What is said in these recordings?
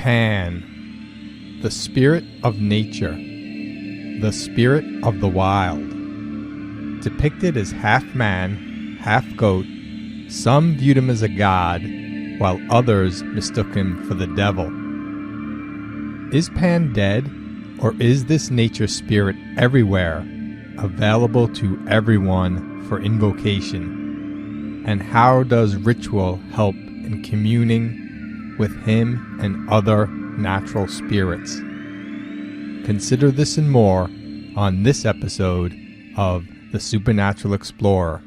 Pan, the spirit of nature, the spirit of the wild. Depicted as half man, half goat, some viewed him as a god, while others mistook him for the devil. Is Pan dead, or is this nature spirit everywhere, available to everyone for invocation? And how does ritual help in communing with him and other natural spirits? Consider this and more on this episode of The Supernatural Explorer.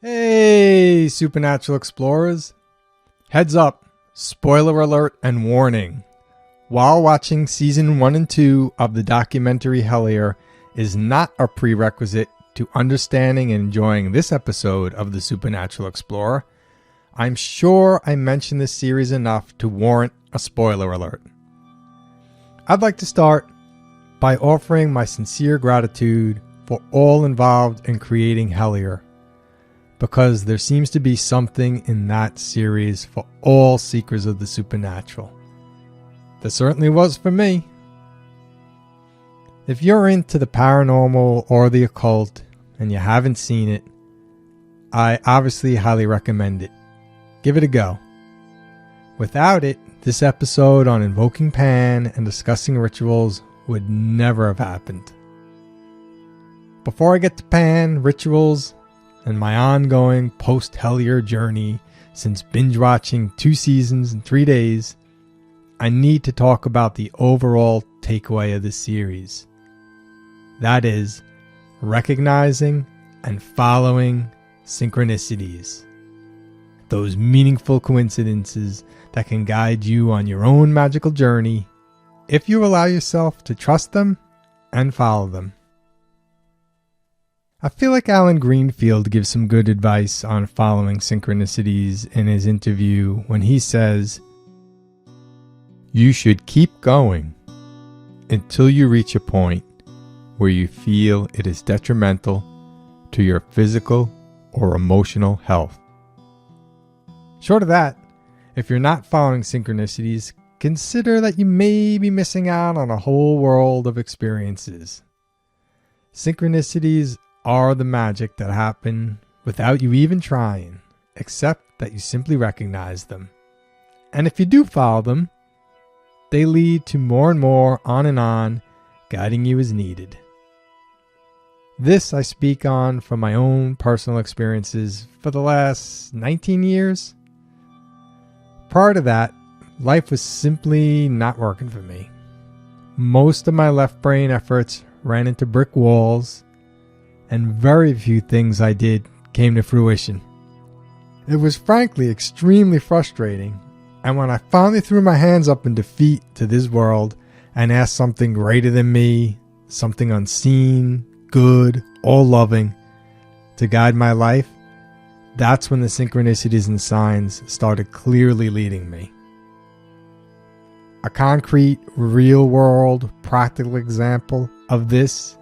Hey, Supernatural Explorers! Heads up, spoiler alert and warning. While watching Season 1 and 2 of the documentary Hellier is not a prerequisite to understanding and enjoying this episode of the Supernatural Explorer, I'm sure I mentioned this series enough to warrant a spoiler alert. I'd like to start by offering my sincere gratitude for all involved in creating Hellier, because there seems to be something in that series for all seekers of the supernatural. There certainly was for me. If you're into the paranormal or the occult and you haven't seen it, I obviously highly recommend it. Give it a go. Without it, this episode on Invoking Pan and discussing rituals would never have happened. Before I get to Pan, rituals, and my ongoing post-Hellier journey since binge-watching 2 seasons in 3 days, I need to talk about the overall takeaway of this series. That is, recognizing and following synchronicities. Those meaningful coincidences that can guide you on your own magical journey if you allow yourself to trust them and follow them. I feel like Alan Greenfield gives some good advice on following synchronicities in his interview when he says, "You should keep going until you reach a point where you feel it is detrimental to your physical or emotional health." Short of that, if you're not following synchronicities, consider that you may be missing out on a whole world of experiences. Synchronicities are the magic that happen without you even trying, except that you simply recognize them. And if you do follow them, they lead to more and more on, guiding you as needed. This I speak on from my own personal experiences for the last 19 years. Prior to that, life was simply not working for me. Most of my left brain efforts ran into brick walls, and very few things I did came to fruition. It was frankly extremely frustrating, and when I finally threw my hands up in defeat to this world and asked something greater than me, something unseen, good, all-loving, to guide my life, that's when the synchronicities and signs started clearly leading me. A concrete, real-world, practical example of this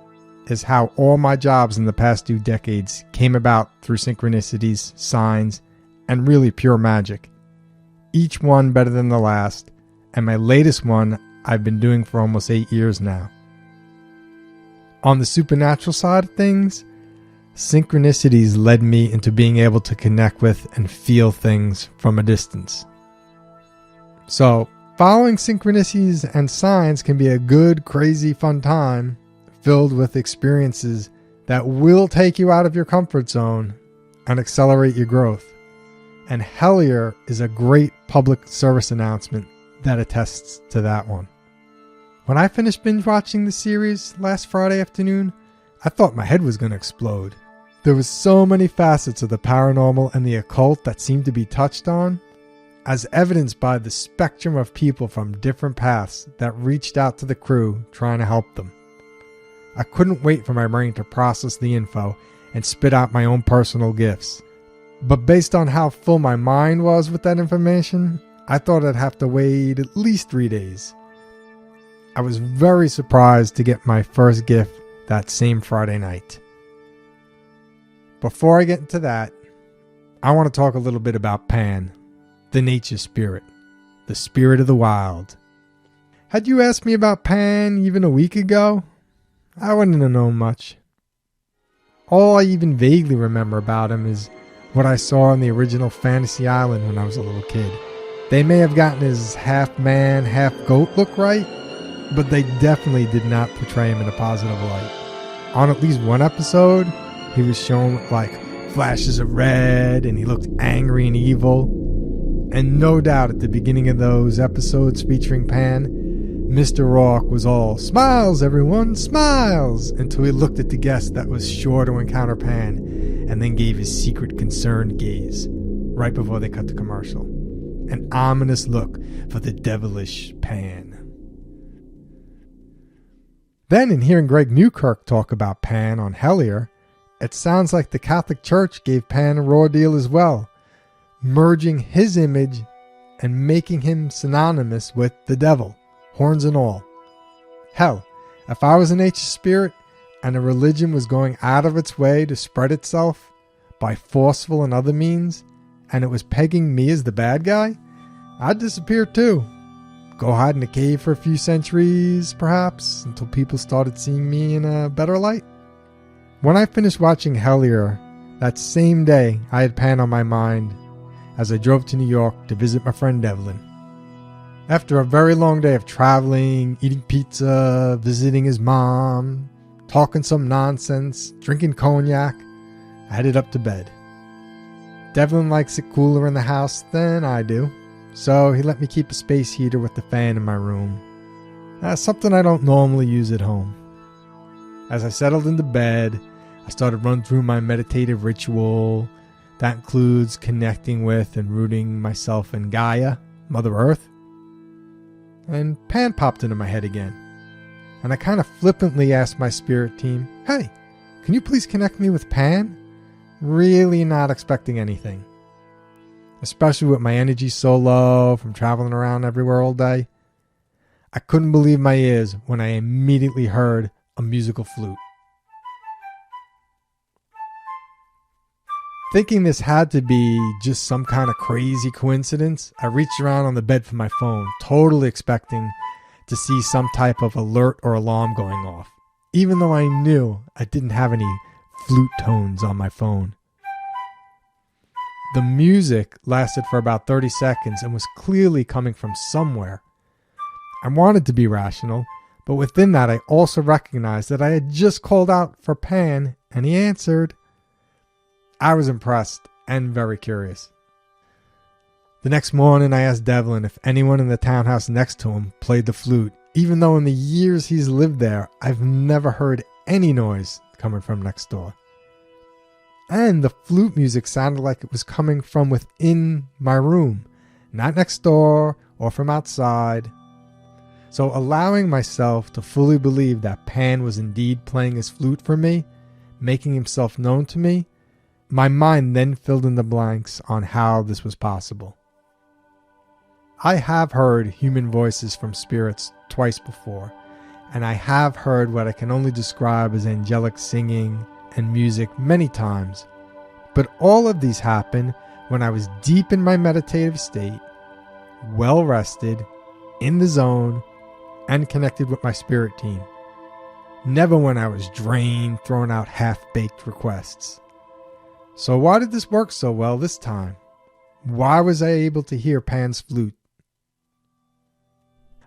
is how all my jobs in the past 2 decades came about through synchronicities, signs, and really pure magic. Each one better than the last, and my latest one I've been doing for almost 8 years now. On the supernatural side of things, synchronicities led me into being able to connect with and feel things from a distance. So, following synchronicities and signs can be a good, crazy, fun time, filled with experiences that will take you out of your comfort zone, and accelerate your growth. And Hellier is a great public service announcement that attests to that one. When I finished binge watching the series last Friday afternoon, I thought my head was going to explode. There was so many facets of the paranormal and the occult that seemed to be touched on, as evidenced by the spectrum of people from different paths that reached out to the crew trying to help them. I couldn't wait for my brain to process the info and spit out my own personal gifts. But based on how full my mind was with that information, I thought I'd have to wait at least 3 days. I was very surprised to get my first gift that same Friday night. Before I get into that, I want to talk a little bit about Pan, the nature spirit, the spirit of the wild. Had you asked me about Pan even a week ago, I wouldn't have known much. All I even vaguely remember about him is what I saw on the original Fantasy Island when I was a little kid. They may have gotten his half man, half goat look right, but they definitely did not portray him in a positive light. On at least one episode, he was shown with like flashes of red and he looked angry and evil. And no doubt at the beginning of those episodes featuring Pan, Mr. Rourke was all, "Smiles, everyone, smiles," until he looked at the guest that was sure to encounter Pan and then gave his secret concerned gaze right before they cut the commercial. An ominous look for the devilish Pan. Then, in hearing Greg Newkirk talk about Pan on Hellier, it sounds like the Catholic Church gave Pan a raw deal as well, merging his image and making him synonymous with the devil, horns and all. Hell, if I was a nature spirit and a religion was going out of its way to spread itself by forceful and other means, and it was pegging me as the bad guy, I'd disappear too. Go hide in a cave for a few centuries, perhaps, until people started seeing me in a better light. When I finished watching Hellier, that same day I had Pan on my mind as I drove to New York to visit my friend Devlin. After a very long day of traveling, eating pizza, visiting his mom, talking some nonsense, drinking cognac, I headed up to bed. Devlin likes it cooler in the house than I do, so he let me keep a space heater with the fan in my room. That's something I don't normally use at home. As I settled into bed, I started running through my meditative ritual. That includes connecting with and rooting myself in Gaia, Mother Earth. And Pan popped into my head again. And I kind of flippantly asked my spirit team, "Hey, can you please connect me with Pan?" Really not expecting anything. Especially with my energy so low from traveling around everywhere all day. I couldn't believe my ears when I immediately heard a musical flute. Thinking this had to be just some kind of crazy coincidence, I reached around on the bed for my phone, totally expecting to see some type of alert or alarm going off, even though I knew I didn't have any flute tones on my phone. The music lasted for about 30 seconds and was clearly coming from somewhere. I wanted to be rational, but within that I also recognized that I had just called out for Pan and he answered. I was impressed and very curious. The next morning I asked Devlin if anyone in the townhouse next to him played the flute, even though in the years he's lived there I've never heard any noise coming from next door. And the flute music sounded like it was coming from within my room, not next door or from outside. So allowing myself to fully believe that Pan was indeed playing his flute for me, making himself known to me, my mind then filled in the blanks on how this was possible. I have heard human voices from spirits twice before, and I have heard what I can only describe as angelic singing and music many times, but all of these happened when I was deep in my meditative state, well rested, in the zone, and connected with my spirit team. Never when I was drained, throwing out half-baked requests. So why did this work so well this time? Why was I able to hear Pan's flute?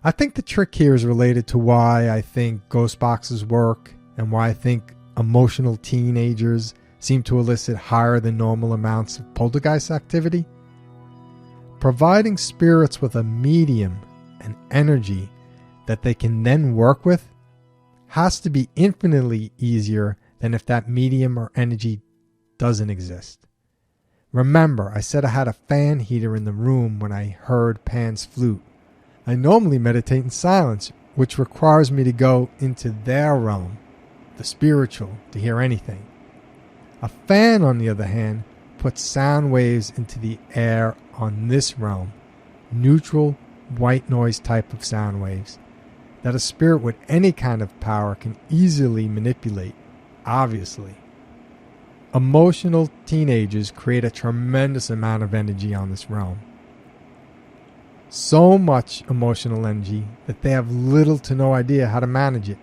I think the trick here is related to why I think ghost boxes work and why I think emotional teenagers seem to elicit higher than normal amounts of poltergeist activity. Providing spirits with a medium and energy that they can then work with has to be infinitely easier than if that medium or energy doesn't exist. Remember, I said I had a fan heater in the room when I heard Pan's flute. I normally meditate in silence, which requires me to go into their realm, the spiritual, to hear anything. A fan, on the other hand, puts sound waves into the air on this realm, neutral, white noise type of sound waves, that a spirit with any kind of power can easily manipulate, obviously. Emotional teenagers create a tremendous amount of energy on this realm. So much emotional energy that they have little to no idea how to manage it.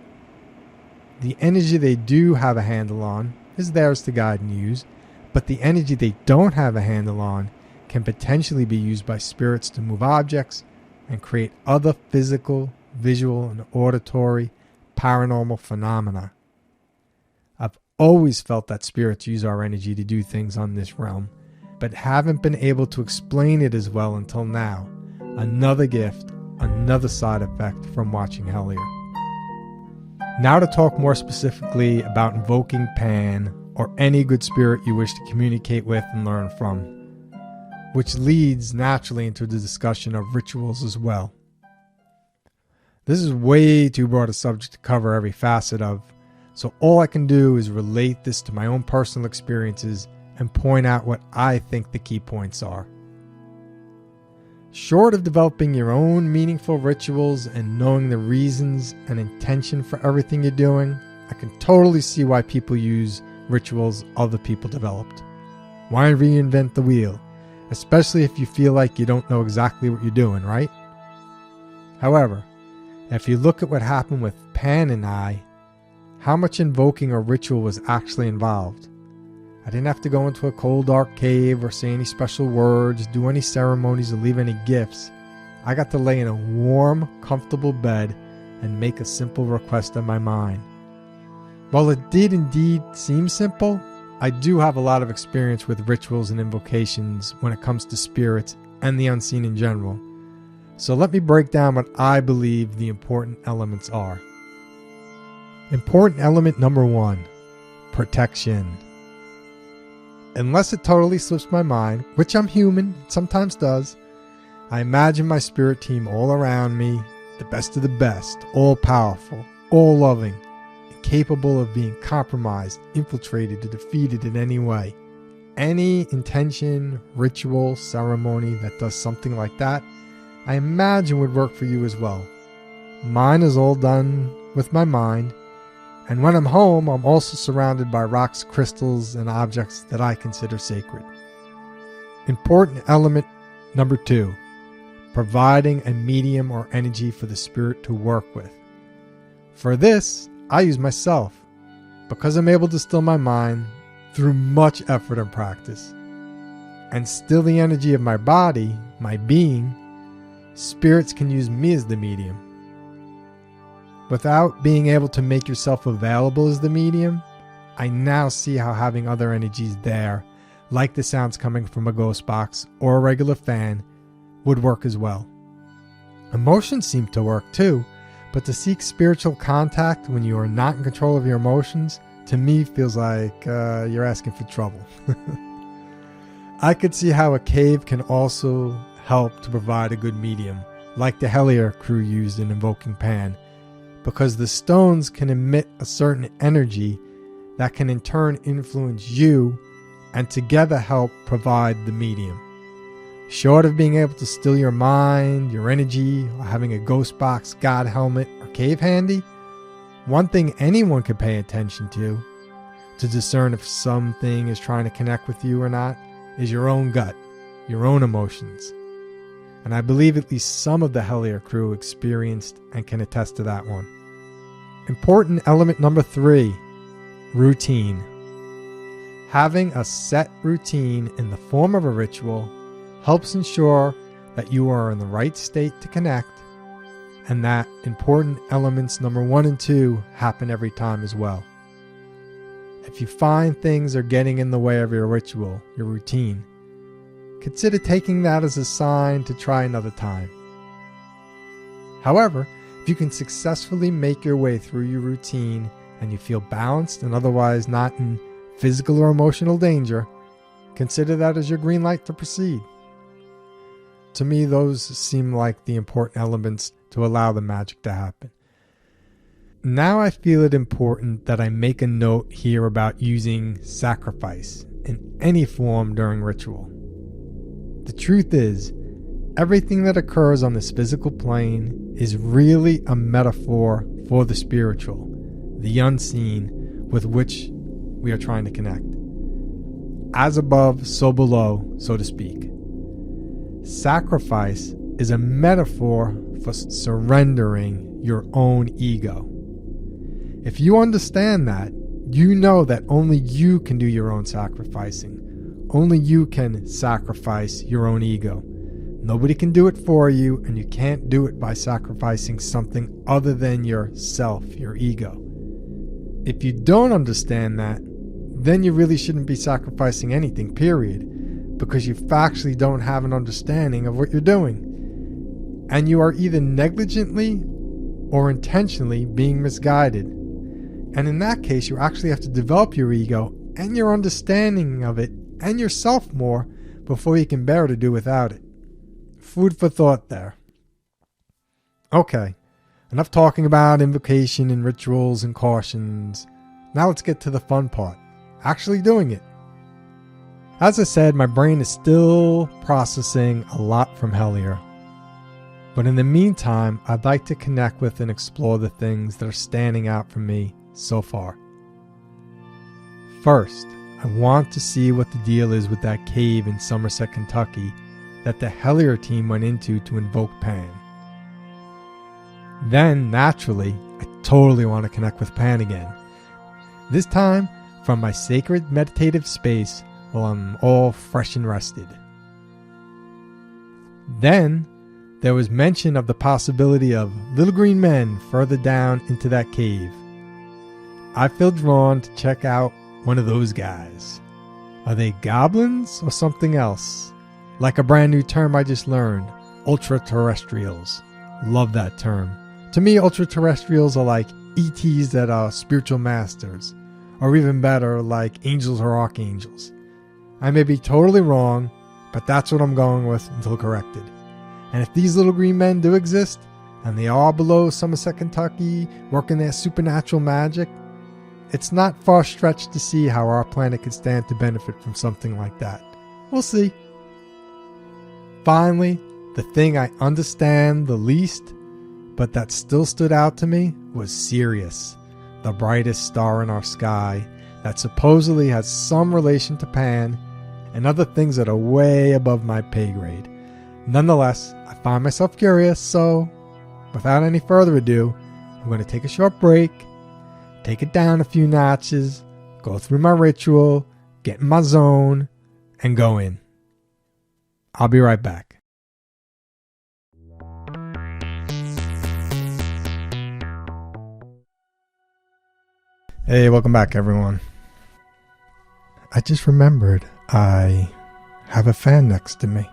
The energy they do have a handle on is theirs to guide and use, but the energy they don't have a handle on can potentially be used by spirits to move objects and create other physical, visual, and auditory paranormal phenomena. I've always felt that spirits use our energy to do things on this realm, but haven't been able to explain it as well until now. Another gift, another side effect from watching Hellier. Now to talk more specifically about invoking Pan, or any good spirit you wish to communicate with and learn from, which leads naturally into the discussion of rituals as well. This is way too broad a subject to cover every facet of, so all I can do is relate this to my own personal experiences and point out what I think the key points are. Short of developing your own meaningful rituals and knowing the reasons and intention for everything you're doing, I can totally see why people use rituals other people developed. Why reinvent the wheel? Especially if you feel like you don't know exactly what you're doing, right? However, if you look at what happened with Pan and I, how much invoking or ritual was actually involved. I didn't have to go into a cold dark cave or say any special words, do any ceremonies, or leave any gifts. I got to lay in a warm, comfortable bed and make a simple request in my mind. While it did indeed seem simple, I do have a lot of experience with rituals and invocations when it comes to spirits and the unseen in general. So let me break down what I believe the important elements are. Important element number 1, protection. Unless it totally slips my mind, which I'm human, it sometimes does, I imagine my spirit team all around me, the best of the best, all powerful, all loving, incapable of being compromised, infiltrated, or defeated in any way. Any intention, ritual, ceremony that does something like that, I imagine would work for you as well. Mine is all done with my mind, and when I'm home, I'm also surrounded by rocks, crystals, and objects that I consider sacred. Important element number 2, providing a medium or energy for the spirit to work with. For this, I use myself, because I'm able to still my mind through much effort and practice, and still the energy of my body, my being. Spirits can use me as the medium. Without being able to make yourself available as the medium, I now see how having other energies there, like the sounds coming from a ghost box or a regular fan, would work as well. Emotions seem to work too, but to seek spiritual contact when you are not in control of your emotions, to me feels like you're asking for trouble. I could see how a cave can also help to provide a good medium, like the Hellier crew used in Invoking Pan, because the stones can emit a certain energy that can in turn influence you and together help provide the medium. Short of being able to still your mind, your energy, or having a ghost box, god helmet, or cave handy, one thing anyone can pay attention to discern if something is trying to connect with you or not, is your own gut, your own emotions. And I believe at least some of the Hellier crew experienced and can attest to that one. Important element number 3, routine. Having a set routine in the form of a ritual helps ensure that you are in the right state to connect, and that important elements number 1 and 2 happen every time as well. If you find things are getting in the way of your ritual, your routine, consider taking that as a sign to try another time. However, if you can successfully make your way through your routine and you feel balanced and otherwise not in physical or emotional danger, consider that as your green light to proceed. To me, those seem like the important elements to allow the magic to happen. Now I feel it important that I make a note here about using sacrifice in any form during ritual. The truth is, everything that occurs on this physical plane is really a metaphor for the spiritual, the unseen, with which we are trying to connect. As above, so below, so to speak. Sacrifice is a metaphor for surrendering your own ego. If you understand that, you know that only you can do your own sacrificing. Only you can sacrifice your own ego. Nobody can do it for you, and you can't do it by sacrificing something other than yourself, your ego. If you don't understand that, then you really shouldn't be sacrificing anything, period, because you factually don't have an understanding of what you're doing. And you are either negligently or intentionally being misguided. And in that case, you actually have to develop your ego and your understanding of it and yourself more before you can bear to do without it. Food for thought there. Okay, enough talking about invocation and rituals and cautions. Now let's get to the fun part, actually doing it. As I said, my brain is still processing a lot from Hellier. But in the meantime, I'd like to connect with and explore the things that are standing out for me so far. First, I want to see what the deal is with that cave in Somerset, Kentucky that the Hellier team went into to invoke Pan. Then, naturally, I totally want to connect with Pan again. This time, from my sacred meditative space while I'm all fresh and rested. Then, there was mention of the possibility of little green men further down into that cave. I feel drawn to check out one of those guys. Are they goblins or something else? Like a brand new term I just learned, ultra-terrestrials. Love that term. To me, ultra-terrestrials are like ETs that are spiritual masters, or even better, like angels or archangels. I may be totally wrong, but that's what I'm going with until corrected. And if these little green men do exist, and they are below Somerset, Kentucky, working their supernatural magic, it's not far-fetched to see how our planet could stand to benefit from something like that. We'll see. Finally, the thing I understand the least, but that still stood out to me, was Sirius, the brightest star in our sky that supposedly has some relation to Pan and other things that are way above my pay grade. Nonetheless, I find myself curious, so without any further ado, I'm going to take a short break, take it down a few notches, go through my ritual, get in my zone, and go in. I'll be right back. Hey, welcome back, everyone. I just remembered I have a fan next to me,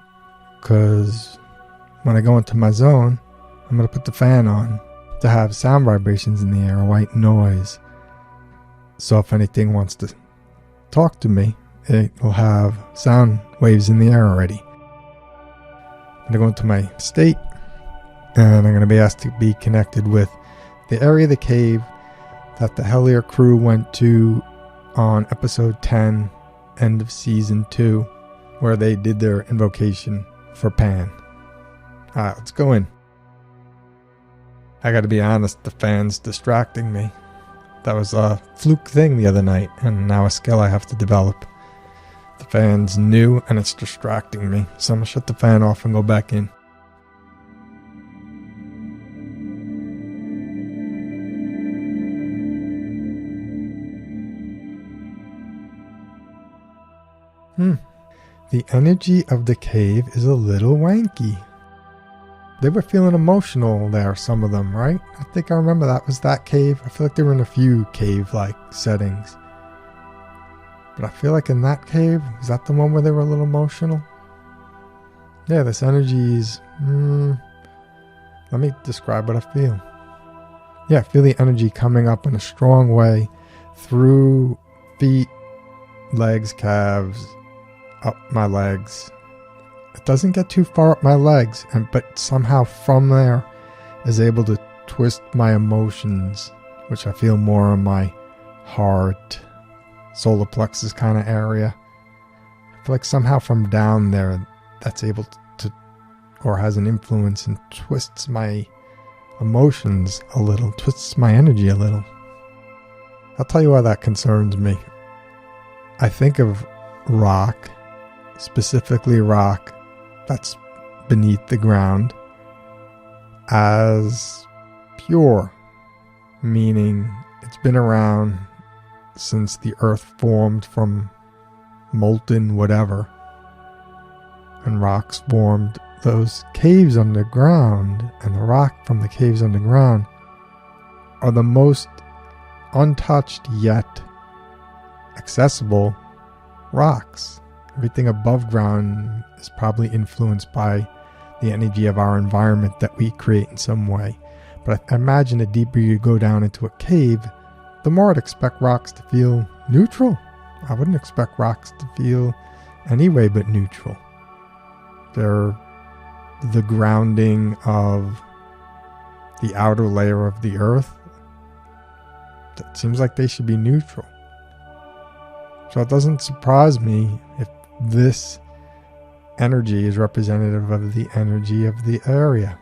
because when I go into my zone, I'm going to put the fan on to have sound vibrations in the air, white noise. So if anything wants to talk to me, it will have sound waves in the air already. I'm going to go into my state, and I'm going to be asked to be connected with the area of the cave that the Hellier crew went to on episode 10, end of season 2, where they did their invocation for Pan. Alright, let's go in. I gotta be honest, the fan's distracting me. That was a fluke thing the other night, and now a skill I have to develop. The fan's new, and it's distracting me, so I'm gonna shut the fan off and go back in. The energy of the cave is a little wanky. They were feeling emotional there, some of them, right? I think I remember that was that cave. I feel like they were in a few cave-like settings. But I feel like in that cave, is that the one where they were a little emotional? Yeah, this energy is... let me describe what I feel. Yeah, I feel the energy coming up in a strong way through feet, legs, calves, up my legs. It doesn't get too far up my legs, but somehow from there is able to twist my emotions, which I feel more in my heart, solar plexus kind of area. I feel like somehow from down there that's able to, or has an influence and twists my emotions a little, twists my energy a little. I'll tell you why that concerns me. I think of rock, specifically rock that's beneath the ground, as pure, meaning it's been around since the earth formed from molten whatever, and rocks formed those caves underground, and the rock from the caves underground are the most untouched yet accessible rocks. Everything above ground is probably influenced by the energy of our environment that we create in some way. But I imagine the deeper you go down into a cave, the more I'd expect rocks to feel neutral. I wouldn't expect rocks to feel any way but neutral. They're the grounding of the outer layer of the earth. It seems like they should be neutral. So it doesn't surprise me if this energy is representative of the energy of the area.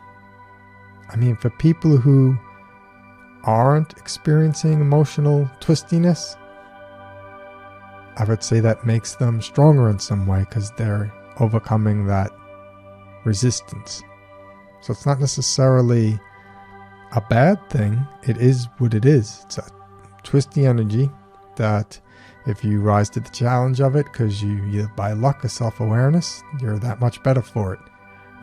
I mean, for people who aren't experiencing emotional twistiness, I would say that makes them stronger in some way because they're overcoming that resistance. So it's not necessarily a bad thing. It is what it is. It's a twisty energy that if you rise to the challenge of it, because you either by luck or self-awareness, you're that much better for it.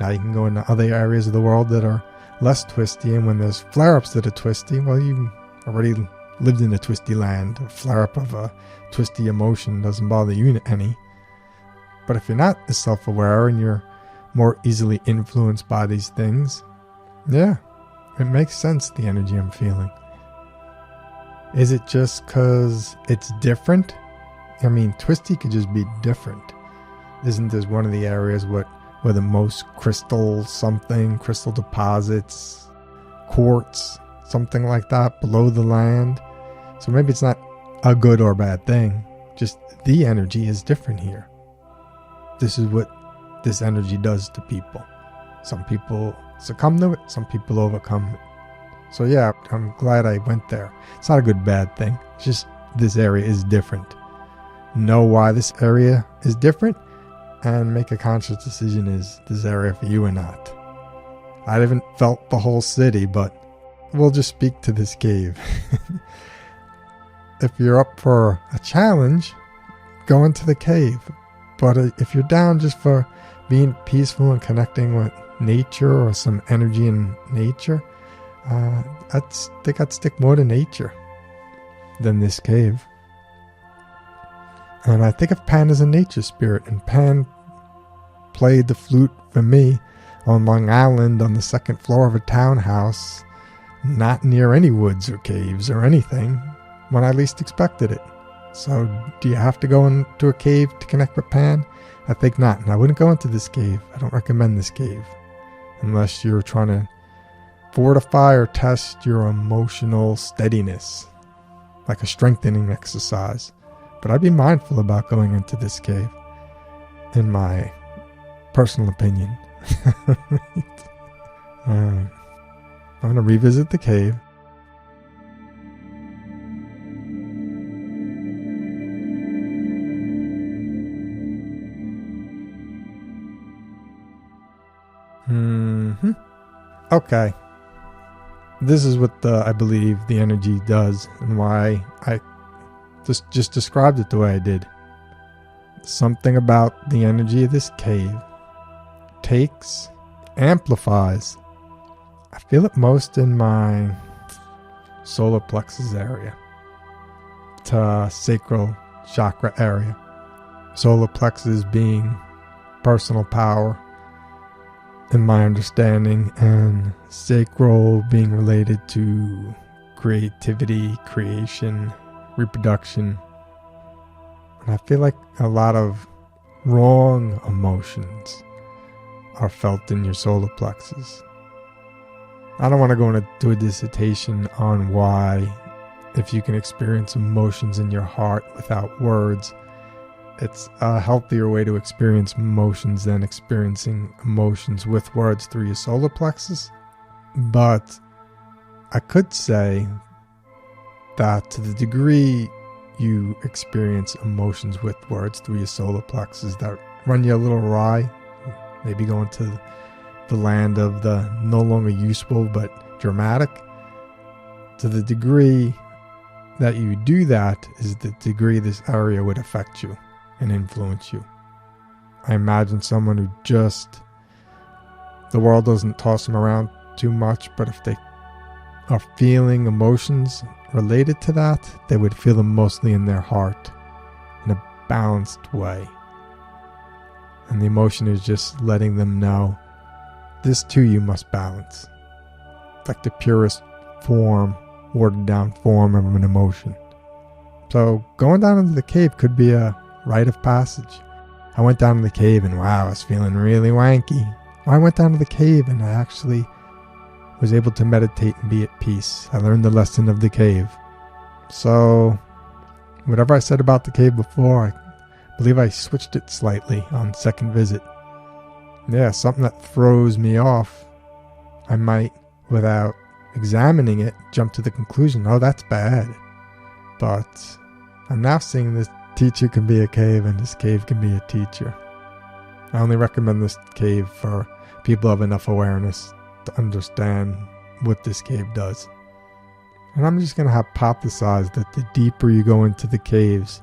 Now you can go into other areas of the world that are less twisty, and when there's flare-ups that are twisty, well, you already lived in a twisty land. A flare-up of a twisty emotion doesn't bother you any. But if you're not as self-aware and you're more easily influenced by these things, yeah, it makes sense, the energy I'm feeling. Is it just because it's different? I mean, twisty could just be different. Isn't this one of the areas where the most crystal deposits, quartz, something like that, below the land? So maybe it's not a good or bad thing, just the energy is different here. This is what this energy does to people. Some people succumb to it, some people overcome it. So yeah, I'm glad I went there. It's not a good bad thing. It's just this area is different. Know why this area is different and make a conscious decision, is this area for you or not. I haven't felt the whole city, but we'll just speak to this cave. If you're up for a challenge, go into the cave. But if you're down just for being peaceful and connecting with nature or some energy in nature, I think I'd stick more to nature than this cave. And I think of Pan as a nature spirit, and Pan played the flute for me on Long Island on the second floor of a townhouse, not near any woods or caves or anything, when I least expected it. So do you have to go into a cave to connect with Pan? I think not, and I wouldn't go into this cave. I don't recommend this cave unless you're trying to fortify or test your emotional steadiness, like a strengthening exercise. But I'd be mindful about going into this cave, in my personal opinion. I'm going to revisit the cave. Okay. This is what I believe the energy does, and why I just described it the way I did. Something about the energy of this cave takes, amplifies. I feel it most in my solar plexus area to sacral chakra area. Solar plexus being personal power, in my understanding, and sacral being related to creativity, creation, reproduction. And I feel like a lot of wrong emotions are felt in your solar plexus. I don't want to go into a dissertation on why, if you can experience emotions in your heart without words, it's a healthier way to experience emotions than experiencing emotions with words through your solar plexus. But I could say that to the degree you experience emotions with words through your solar plexus that run you a little awry, maybe going to the land of the no longer useful but dramatic, to the degree that you do that is the degree this area would affect you and influence you. I imagine someone who just, the world doesn't toss them around too much, but if they are feeling emotions related to that, they would feel them mostly in their heart in a balanced way. And the emotion is just letting them know, this too you must balance. It's like the purest form, watered down form of an emotion. So going down into the cave could be a rite of passage. I went down to the cave and wow, I was feeling really wanky. I went down to the cave and I actually was able to meditate and be at peace. I learned the lesson of the cave. So whatever I said about the cave before, I believe I switched it slightly on second visit. Yeah, something that throws me off, I might, without examining it, jump to the conclusion, oh, that's bad. But I'm now seeing this teacher can be a cave and this cave can be a teacher. I only recommend this cave for people who have enough awareness to understand what this cave does. And I'm just going to hypothesize that the deeper you go into the caves,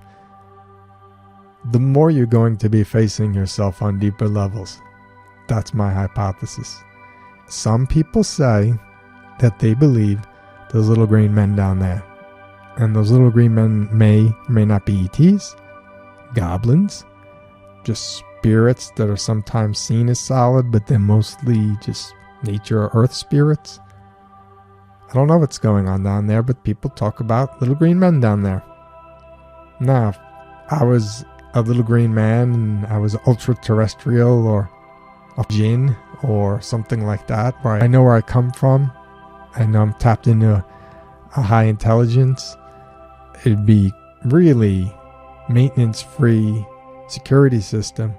the more you're going to be facing yourself on deeper levels. That's my hypothesis. Some people say that they believe there's little green men down there. And those little green men may or may not be ETs, goblins, just spirits that are sometimes seen as solid, but they're mostly just nature or earth spirits. I don't know what's going on down there, but people talk about little green men down there. Now, if I was a little green man and I was ultra terrestrial or a jinn or something like that, where I know where I come from, I know I'm tapped into a high intelligence, it'd be really maintenance-free security system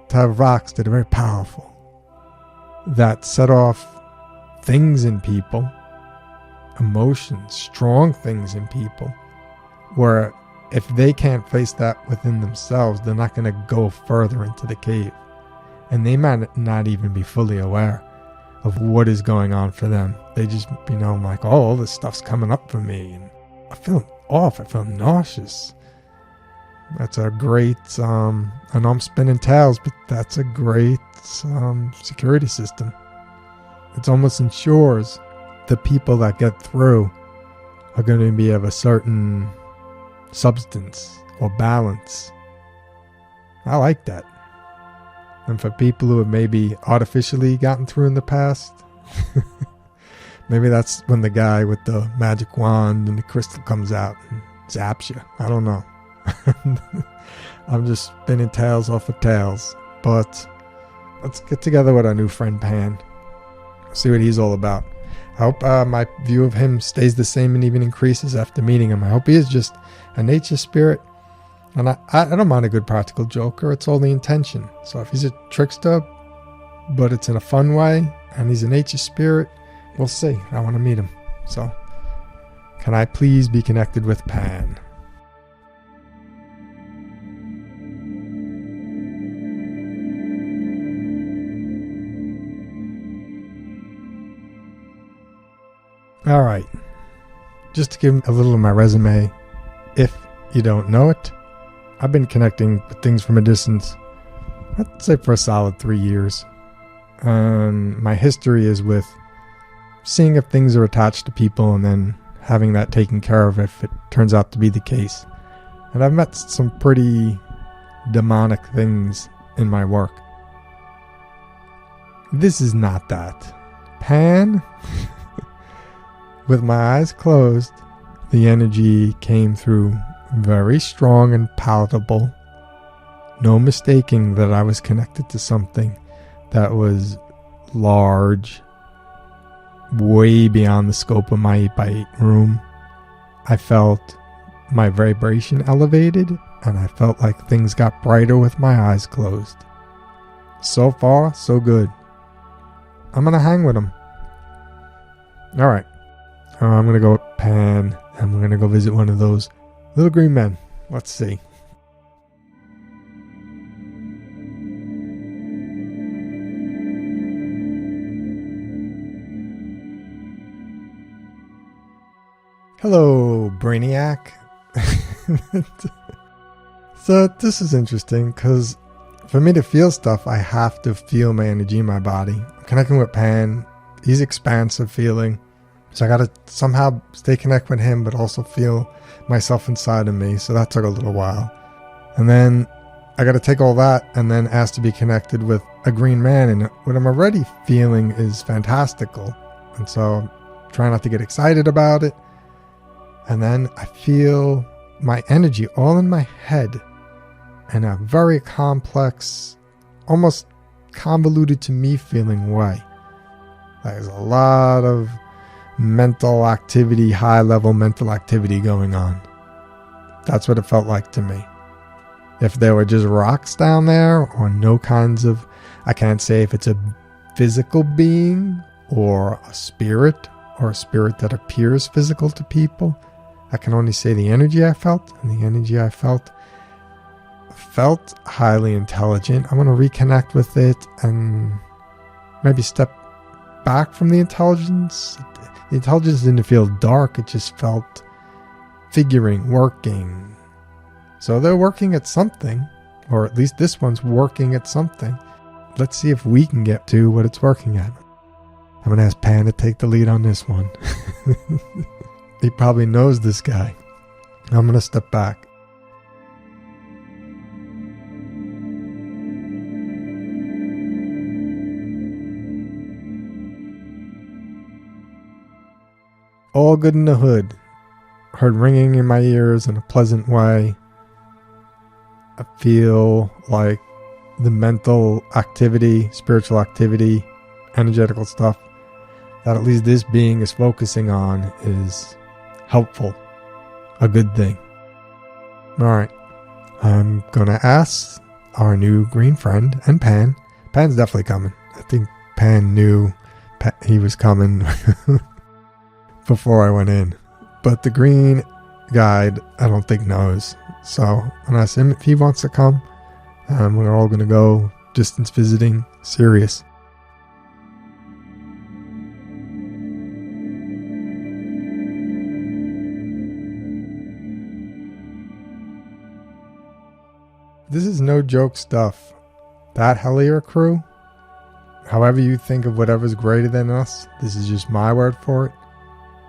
to have rocks that are very powerful, that set off things in people, emotions, strong things in people, where if they can't face that within themselves, they're not going to go further into the cave. And they might not even be fully aware of what is going on for them. They just, like, oh, all this stuff's coming up for me. And I feel off. I feel nauseous. That's a great, I know I'm spinning tales, but that's a great security system. It almost ensures the people that get through are going to be of a certain substance or balance. I like that. And for people who have maybe artificially gotten through in the past, maybe that's when the guy with the magic wand and the crystal comes out and zaps you. I don't know. I'm just spinning tales off of tales. But let's get together with our new friend Pan. See what he's all about. I hope my view of him stays the same and even increases after meeting him. I hope he is just a nature spirit. And I don't mind a good practical joker. It's all the intention. So if he's a trickster, but it's in a fun way, and he's a nature spirit, we'll see. I want to meet him. So, can I please be connected with Pan? All right. Just to give a little of my resume, if you don't know it, I've been connecting with things from a distance, I'd say for a solid 3 years. My history is with seeing if things are attached to people and then having that taken care of if it turns out to be the case. And I've met some pretty demonic things in my work. This is not that. Pan, with my eyes closed, the energy came through very strong and palatable. No mistaking that I was connected to something that was large, way beyond the scope of my 8x8 room. I felt my vibration elevated, and I felt like things got brighter with my eyes closed. So far, so good. I'm going to hang with him. Alright. I'm going to go with Pan, and we're going to go visit one of those little green men. Let's see. Hello, Brainiac. So this is interesting because for me to feel stuff, I have to feel my energy in my body. I'm connecting with Pan. He's expansive feeling. So I got to somehow stay connected with him, but also feel myself inside of me. So that took a little while. And then I got to take all that and then ask to be connected with a green man. And what I'm already feeling is fantastical. And so I'm trying not to get excited about it. And then I feel my energy all in my head in a very complex, almost convoluted to me feeling way. There's a lot of mental activity, high level mental activity going on. That's what it felt like to me. If there were just rocks down there or no kinds of, I can't say if it's a physical being or a spirit that appears physical to people. I can only say the energy I felt, and the energy I felt highly intelligent. I want to reconnect with it and maybe step back from the intelligence. The intelligence didn't feel dark. It just felt figuring, working. So they're working at something, or at least this one's working at something. Let's see if we can get to what it's working at. I'm going to ask Pan to take the lead on this one. He probably knows this guy. I'm going to step back. All good in the hood. Heard ringing in my ears in a pleasant way. I feel like the mental activity, spiritual activity, energetical stuff that at least this being is focusing on is helpful. A good thing. Alright. I'm gonna ask our new green friend and Pan. Pan's definitely coming. I think Pan knew he was coming before I went in. But the green guide, I don't think knows. So I'm gonna ask him if he wants to come. We're all gonna go distance visiting Sirius. This is no joke stuff. That Hellier crew, however you think of whatever's greater than us, this is just my word for it.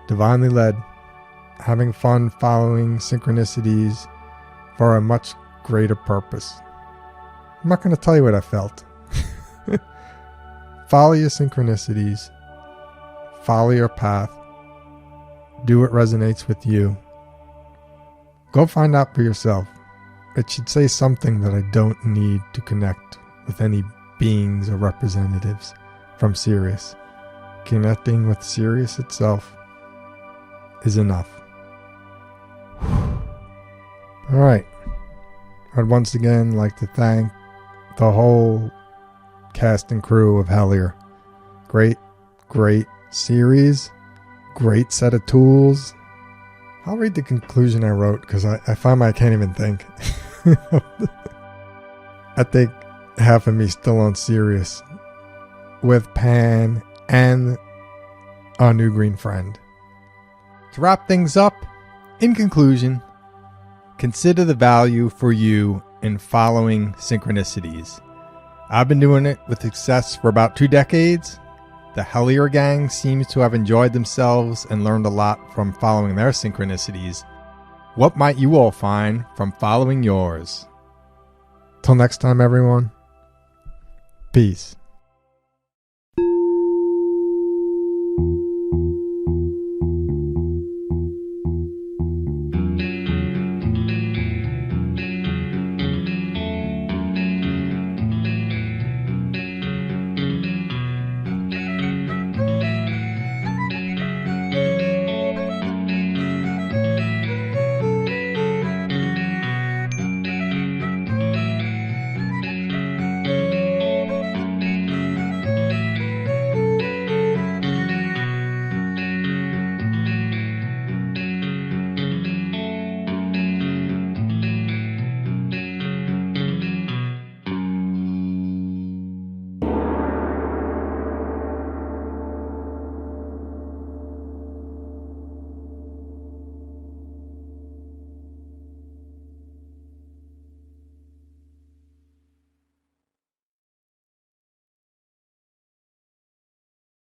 Divinely led. Having fun following synchronicities for a much greater purpose. I'm not going to tell you what I felt. Follow your synchronicities. Follow your path. Do what resonates with you. Go find out for yourself. It should say something that I don't need to connect with any beings or representatives from Sirius. Connecting with Sirius itself is enough. Alright. I'd once again like to thank the whole cast and crew of Hellier. Great series. Great set of tools. I'll read the conclusion I wrote because I find I can't even think. I think half of me still on Sirius with Pan and our new green friend. To wrap things up, in conclusion, consider the value for you in following synchronicities. I've been doing it with success for about 2 decades. The Hellier gang seems to have enjoyed themselves and learned a lot from following their synchronicities. what might you all find from following yours? Till next time, everyone. Peace.